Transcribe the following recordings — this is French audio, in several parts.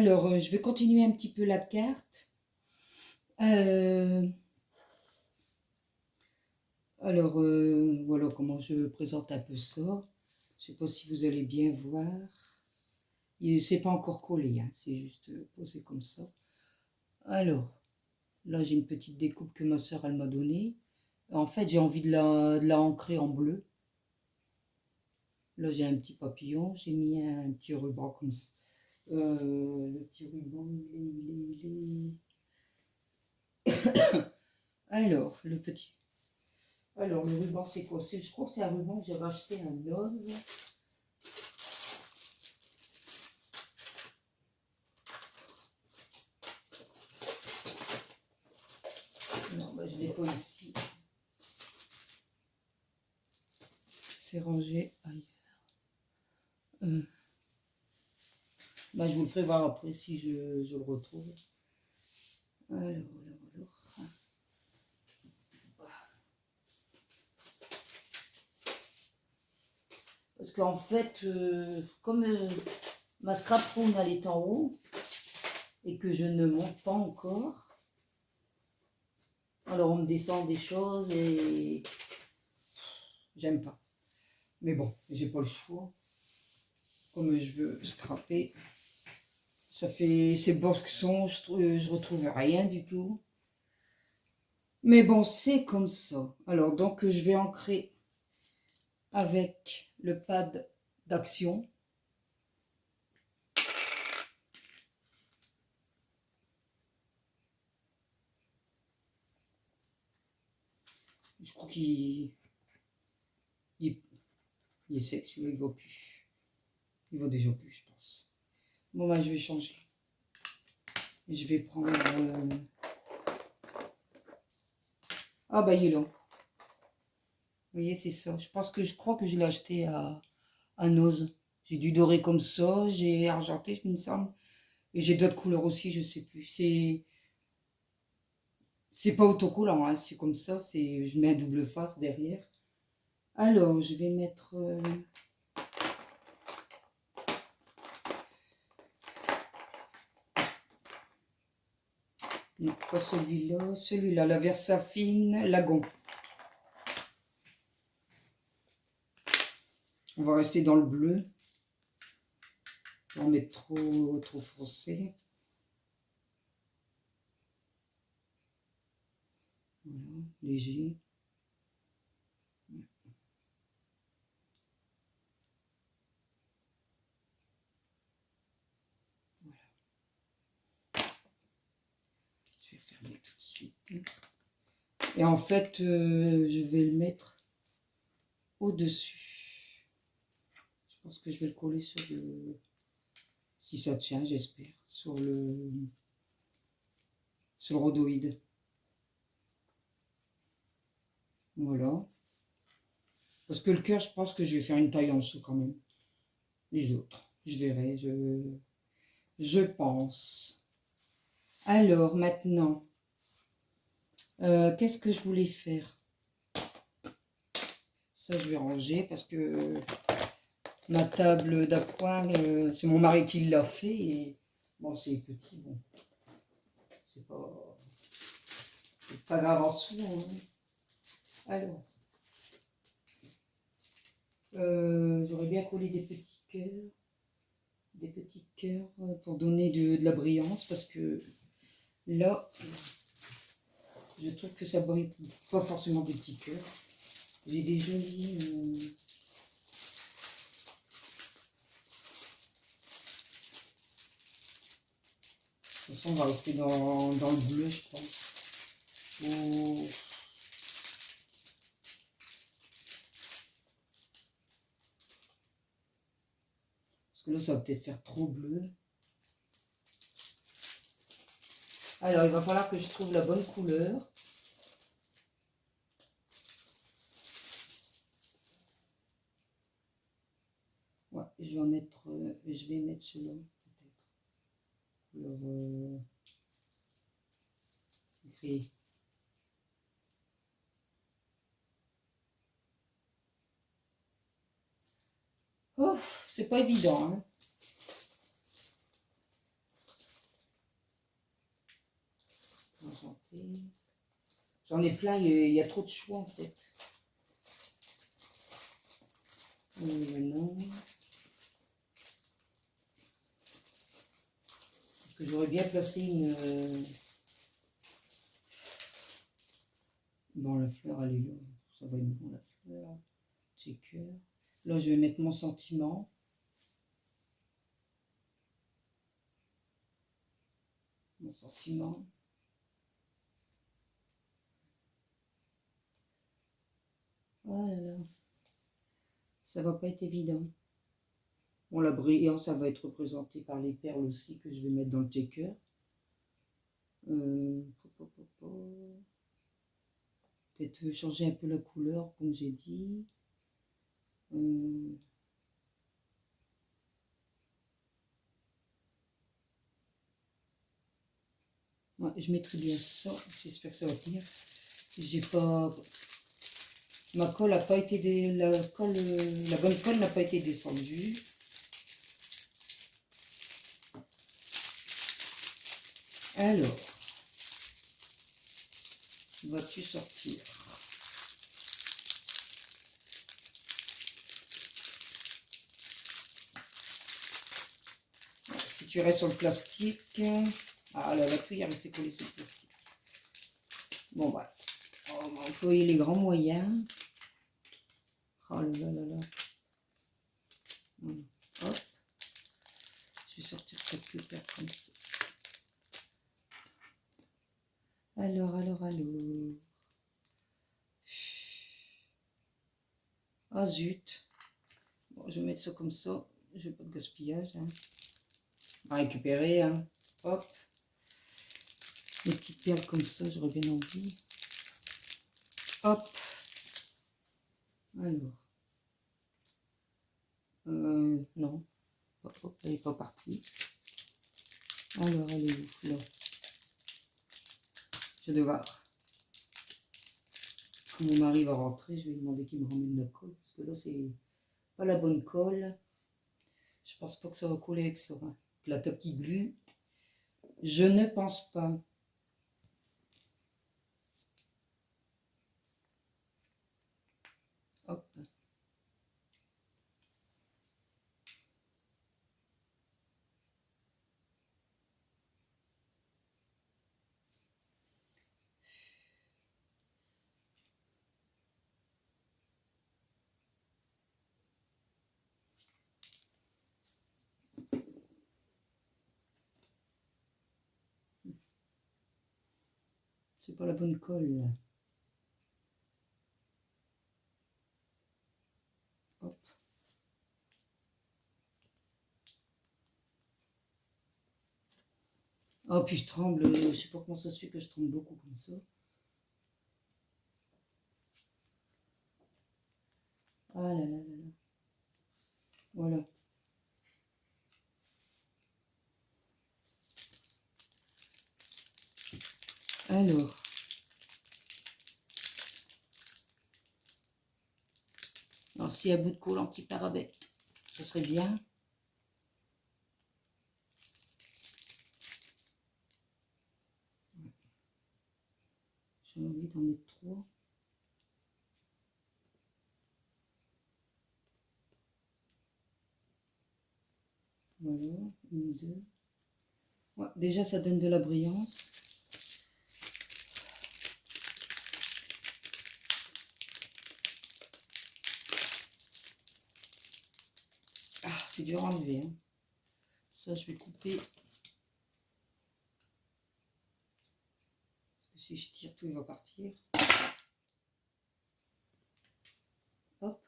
Alors, je vais continuer un petit peu la carte. Euh, voilà comment je présente un peu ça. Je sais pas si vous allez bien voir. C'est pas encore collé, hein, c'est juste posé comme ça. Alors, là j'ai une petite découpe que ma soeur elle m'a donnée. En fait, j'ai envie de la ancrer en bleu. Là j'ai un petit papillon, j'ai mis un petit ruban comme ça. Le petit ruban, Alors, le petit. Alors, le ruban, c'est quoi? Je crois que c'est un ruban que j'avais acheté à Loz. Non, bah, je ne l'ai pas ici. C'est rangé ailleurs. Bah, je vous le ferai voir après si je le retrouve. Alors. Parce qu'en fait, comme ma scrap room elle est en haut et que je ne monte pas encore, alors on me descend des choses et j'aime pas. Mais bon, j'ai pas le choix. Comme je veux scraper, ça fait ces boxons, je retrouve rien du tout. Mais bon, c'est comme ça. Alors donc je vais ancrer avec le pad d'action. Je crois il est sexuel, il vaut plus. Il vaut déjà plus, je pense. Bon, bah, je vais changer. Je vais prendre... Ah, bah, il est là. Vous voyez, c'est ça. Je crois que je l'ai acheté à Noz. J'ai du doré comme ça, j'ai argenté, il me semble. Et j'ai d'autres couleurs aussi, je sais plus. C'est pas autocollant, hein, c'est comme ça. Je mets un double face derrière. Alors, je vais mettre... Non, pas celui-là. Celui-là, la Versafine Lagon. On va rester dans le bleu. On va mettre trop foncé. Voilà, léger. Voilà. Je vais fermer tout de suite. Et en fait, je vais le mettre au-dessus. Je pense que je vais le coller sur le... Si ça tient, j'espère. Sur le rhodoïde. Voilà. Parce que le cœur, je pense que je vais faire une taille en dessous quand même. Les autres, je verrai, je pense. Alors, maintenant, qu'est-ce que je voulais faire? Ça, je vais ranger parce que ma table d'appoint, c'est mon mari qui l'a fait. Et bon, c'est petit, bon. C'est pas grave en soi. Hein. Alors, j'aurais bien collé des petits cœurs. Des petits cœurs pour donner de la brillance parce que là, je trouve que ça brille pas forcément des petits cœurs. J'ai des jolis... de toute façon, on va rester dans le bleu, je pense. Parce que là, ça va peut-être faire trop bleu. Alors, il va falloir que je trouve la bonne couleur. Ouais, je vais mettre celui-là, peut-être. Couleur gris. Oh, c'est pas évident, hein. enchantée. J'en ai plein, il y a trop de choix en fait. Non. Parce que j'aurais bien placé une... Bon, la fleur, elle est là. Ça va être bon, la fleur. Checker. Là, je vais mettre mon sentiment. Mon sentiment. Oh là là. Ça va pas être évident. Bon, la brillance, ça va être représenté par les perles aussi que je vais mettre dans le checker. Peut-être changer un peu la couleur, comme j'ai dit. Ouais, je mettrai bien ça. J'espère que ça va tenir. J'ai pas... Ma colle n'a pas été... La bonne colle n'a pas été descendue. Alors, vas-tu sortir? Si tu restes sur le plastique... Ah là, la cuillère restée collée sur le plastique. Bon, bah, on va employer les grands moyens. Oh là là là là. Hop. Je vais sortir cette paire comme ça. Alors. Ah zut. Bon, je vais mettre ça comme ça. Je n'ai pas de gaspillage. Hein. On va récupérer. Hein. Hop. Les petites perles comme ça, j'aurais bien envie. Hop. Alors. Non. Hop, elle n'est pas partie. Alors, elle est où? Là. Je vais devoir. Quand mon mari va rentrer, je vais lui demander qu'il me ramène la colle. Parce que là, c'est pas la bonne colle. Je pense pas que ça va coller avec ça. Hein. La Taki Glue. Je ne pense pas. Hop. C'est pas la bonne colle. Hop. Oh, puis je tremble. Je sais pas comment ça se fait que je tremble beaucoup comme ça. Ah là là là là. Voilà. Alors. Alors, s'il y a un bout de collant qui part avec, ce serait bien. J'ai envie d'en mettre 3. Voilà, 1, 2. Ouais, déjà, ça donne de la brillance. Ah, c'est dur à enlever. Hein. Ça, je vais couper. Parce que si je tire, tout il va partir. Hop.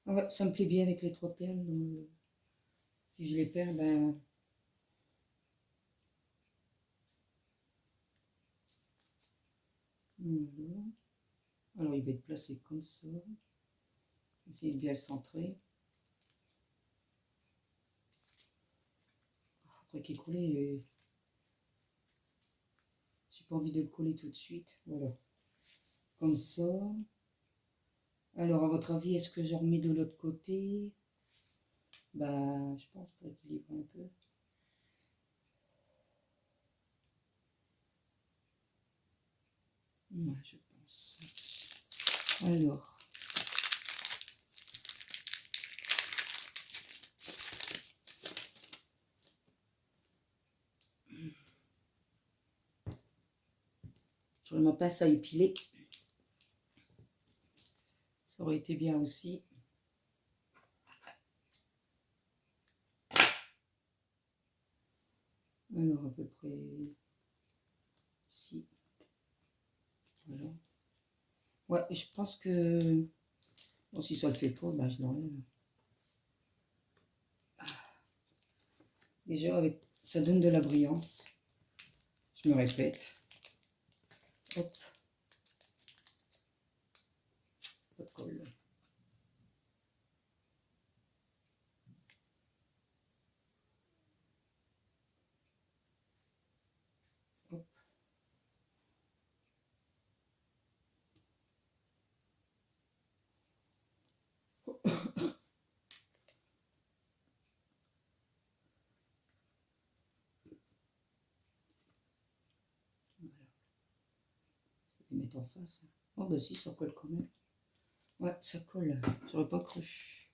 Ah ouais, ça me plaît bien avec les 3 perles. Donc, si je les perds, ben... Voilà. Alors, il va être placé comme ça. Essayer de bien le centrer. Après qu'il est collé, j'ai pas envie de le coller tout de suite. Voilà. Comme ça. Alors, à votre avis, est-ce que je remets de l'autre côté? Bah, je pense pour équilibrer un peu. Ouais, je pense. Alors. Je ma pince à épiler. Ça aurait été bien aussi. Alors, à peu près ici. Voilà. Ouais, je pense que... Bon, si ça le fait pas, bah, je l'enlève. Déjà, avec... ça donne de la brillance. Je me répète. Hop. Pas de colle. Hop. Voilà. Je vais les mettre en face. Oh, bah si, ça colle quand même. Ouais, ça colle. J'aurais pas cru.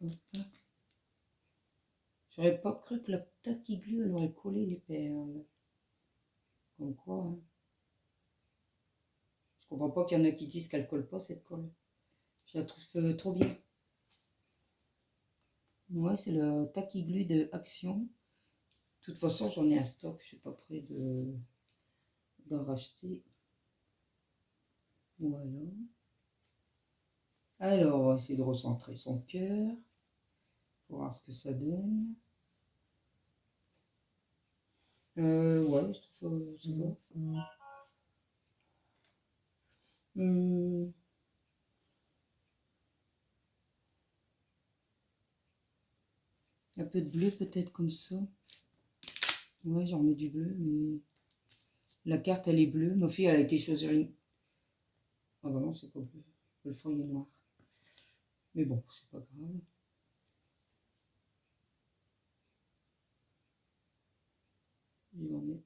Hop. J'aurais pas cru que la taquille glue, elle aurait collé les perles. Comme quoi, hein. Je comprends pas qu'il y en a qui disent qu'elle colle pas, cette colle. Je la trouve trop bien. Ouais, c'est le taquille glue de Action. De toute façon, j'en ai un stock. Je suis pas prêt d'en racheter. Voilà. Alors, on va essayer de recentrer son cœur. Pour voir ce que ça donne. Ouais, je trouve ça va. Un peu de bleu peut-être comme ça. Ouais, j'en mets du bleu, mais la carte elle est bleue. Ma fille elle a été choisir une. Ah bah non, c'est pas bleu. Le fond il est noir. Mais bon, c'est pas grave. Je vais en mettre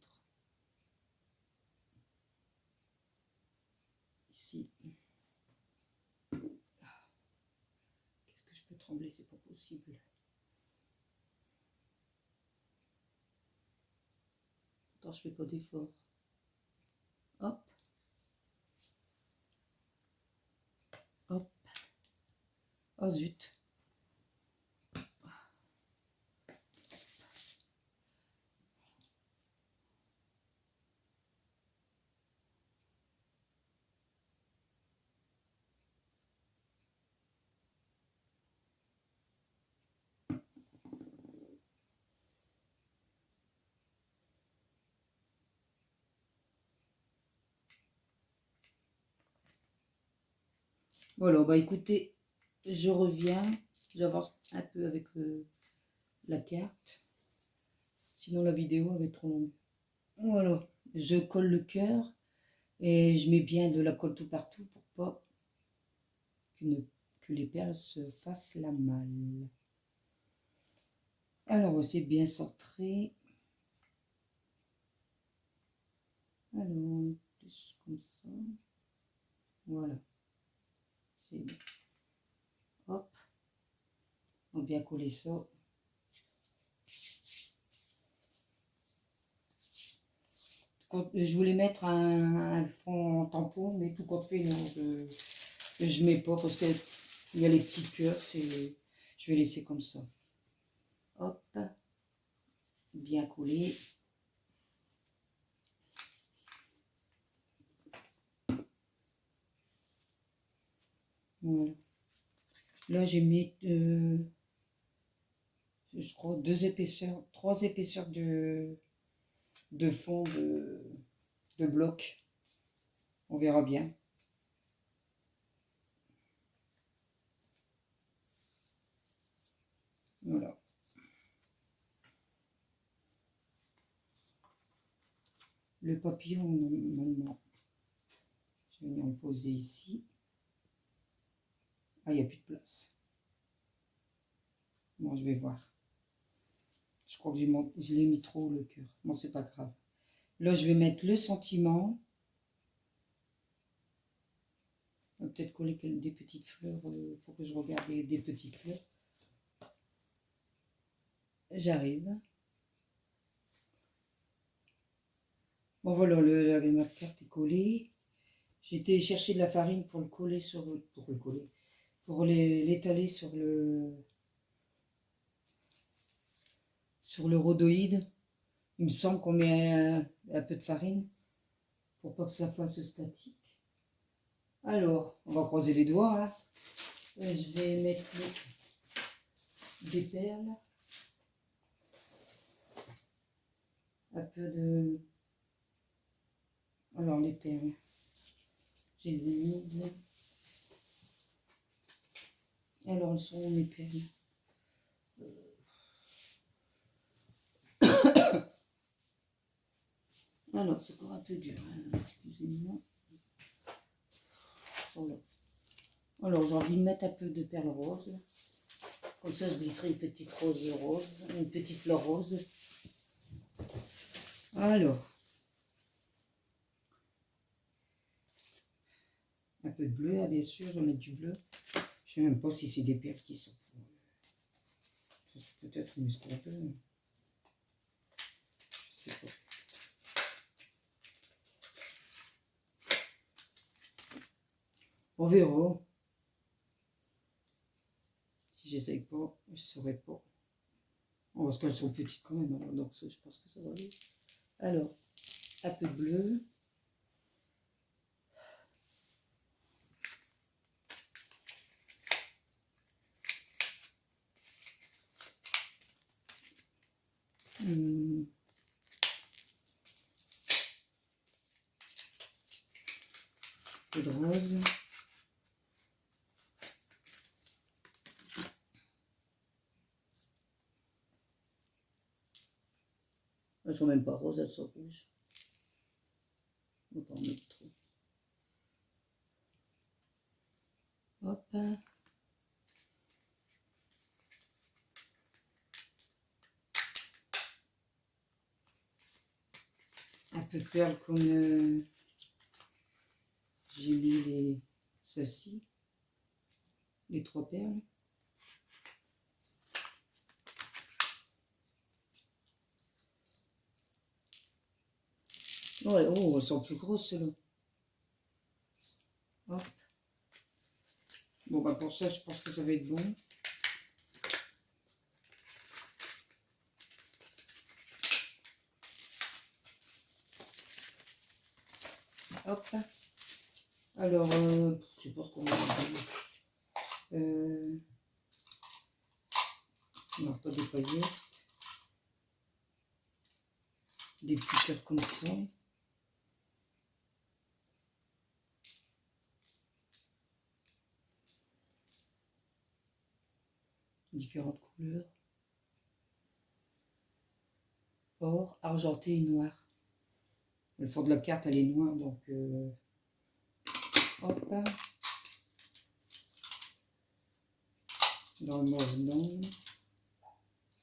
ici. Qu'est-ce que je peux trembler? C'est pas possible. Pourtant, je fais pas d'effort. Hop. Hop. Oh zut. Voilà, bah écoutez, je reviens. J'avance un peu avec la carte. Sinon, la vidéo va être trop longue. Voilà, je colle le cœur et je mets bien de la colle tout partout pour pas que les perles se fassent la malle. Alors, c'est bien centré. Alors, plus comme ça. Voilà. C'est bon. Hop. On va bien coller ça. Je voulais mettre un fond tampon, mais tout compte fait, non, je mets pas parce qu'il y a les petits cœurs, je vais laisser comme ça. Hop, bien collé. Voilà. Là, j'ai mis, je crois, trois épaisseurs de fond de bloc. On verra bien. Voilà. Le papillon, maintenant, je vais venir le poser ici. Ah, il n'y a plus de place. Bon, je vais voir. Je crois que je l'ai mis trop haut, le cœur. Bon, c'est pas grave. Là, je vais mettre le sentiment. On va peut-être coller des petites fleurs. Il faut que je regarde des petites fleurs. J'arrive. Bon, voilà, ma carte est collée. J'ai été chercher de la farine pour le coller pour l'étaler sur le rhodoïde. Il me semble qu'on met un peu de farine pour pas que ça fasse statique. Alors, on va croiser les doigts. Hein. Je vais mettre des perles. Un peu de... Alors, les perles. Je les ai mises. Alors, elles sont où, mes perles? Alors, c'est encore un peu dur. Excusez-moi. Voilà. Alors, j'ai envie de mettre un peu de perles roses. Comme ça, je glisserai une petite fleur rose. Alors, un peu de bleu, bien sûr, je vais mettre du bleu. Je sais même pas si c'est des perles qui sont pour... Peut-être une muscade. Je sais pas. On verra. Si j'essaye pas, je ne saurais pas. Oh, parce qu'elles sont petites quand même, alors, donc ça, je pense que ça va aller. Alors, un peu de bleu. Un peu de rose. Elles sont même pas roses, elles sont rouges. On va pas en mettre trop. Hop. Un peu de perles comme j'ai mis celles-ci. Les 3 perles. Ouais, oh, elles sont plus grosses celles-là. Hop. Bon, bah pour ça, je pense que ça va être bon. Hop. Alors, je sais pas ce qu'on va dire. Non, pas des paillettes. Des petits cœurs comme ça. Différentes couleurs. Or, argenté et noir. Le fond de la carte, elle est noire, donc... hop. Dans le mauve, non.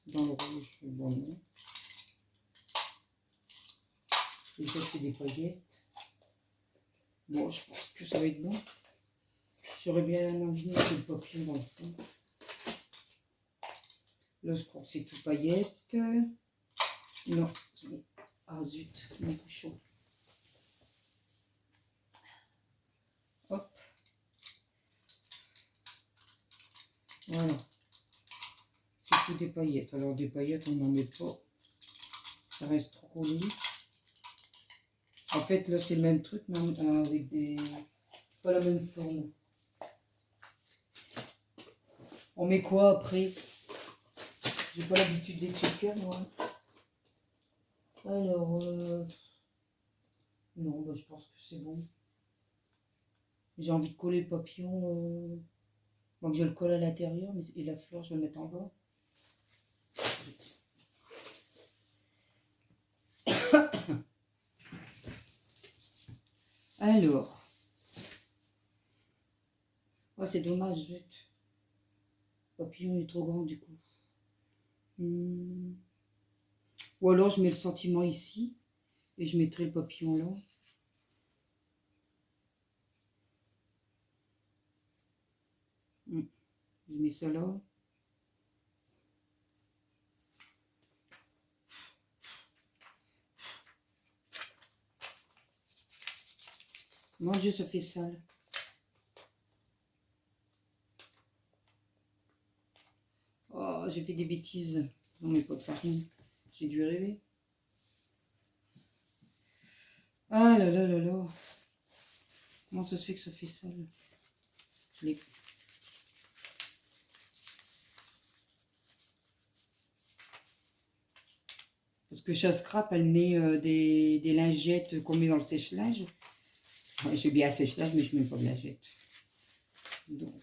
Dans le rouge, bon, non. Et ça, c'est des paillettes. Bon, je pense que ça va être bon. J'aurais bien envie de mettre le papillon dans le fond. Là, je crois que c'est tout paillettes. Non. Ah zut, mon bouchon. Hop. Voilà. C'est tout des paillettes. Alors, des paillettes, on n'en met pas. Ça reste trop collé. En fait, là, c'est le même truc, mais avec des... pas la même forme. On met quoi après? J'ai pas l'habitude des checkers, moi. Alors, non, bah, je pense que c'est bon. J'ai envie de coller le papillon. Donc, je le colle à l'intérieur, et la fleur, je vais le mettre en bas. Alors, Oh, c'est dommage, zut. Le papillon est trop grand du coup. Ou alors je mets le sentiment ici et je mettrai le papillon là. Je mets ça là. Mon Dieu, ça fait sale. Oh, j'ai fait des bêtises dans mes pots de farine. J'ai dû rêver. Ah là là là là. Comment ça se fait que ça fait sale? Parce que chaque scrap, elle met des lingettes qu'on met dans le sèche-linge. Ouais, j'ai bien un sèche-linge, mais je ne mets pas de lingettes. Donc,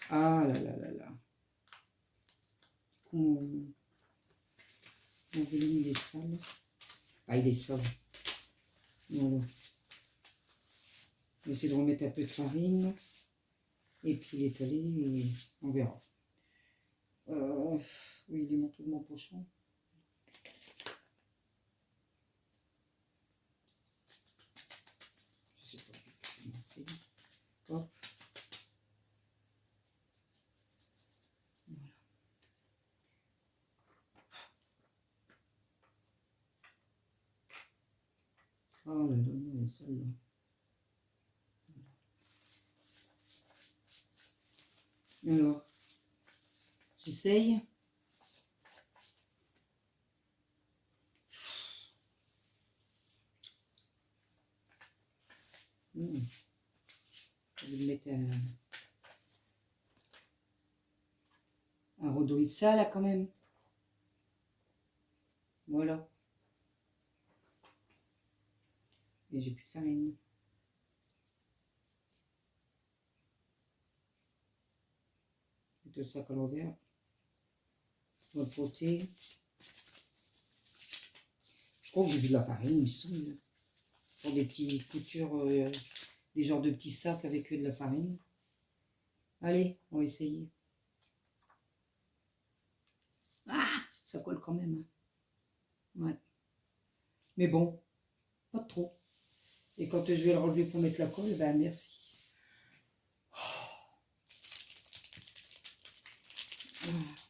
ah là là là là. Du coup, mon volume, il est sale. Ah, il est sale. Voilà. Je vais essayer de remettre un peu de farine. Et puis l'étaler et on verra. Oui, il est mon tout de mon pochon. Je sais pas comment on fait. Hop. Voilà. Oh là là, non, celle-là. Alors, j'essaye. Je vais mettre un redoui de ça là quand même. Voilà. Et j'ai plus de farine. Je mets le sac à l'envers. On va frotter. Je crois que j'ai vu de la farine, il me semble. Pour des petites coutures, des genres de petits sacs avec de la farine. Allez, on va essayer. Ah, ça colle quand même. Ouais. Mais bon, pas trop. Et quand je vais le relever pour mettre la colle, ben merci.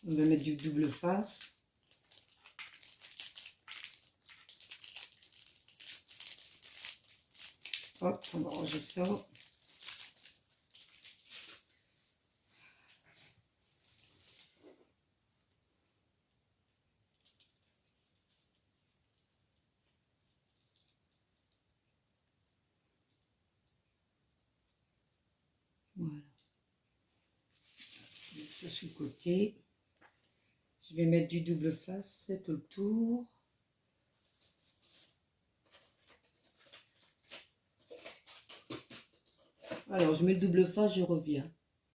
On va mettre du double face. Hop, on va ranger ça. Voilà. Ça sur le côté. Je vais mettre du double face tout le tour. Alors, je mets le double face, je reviens.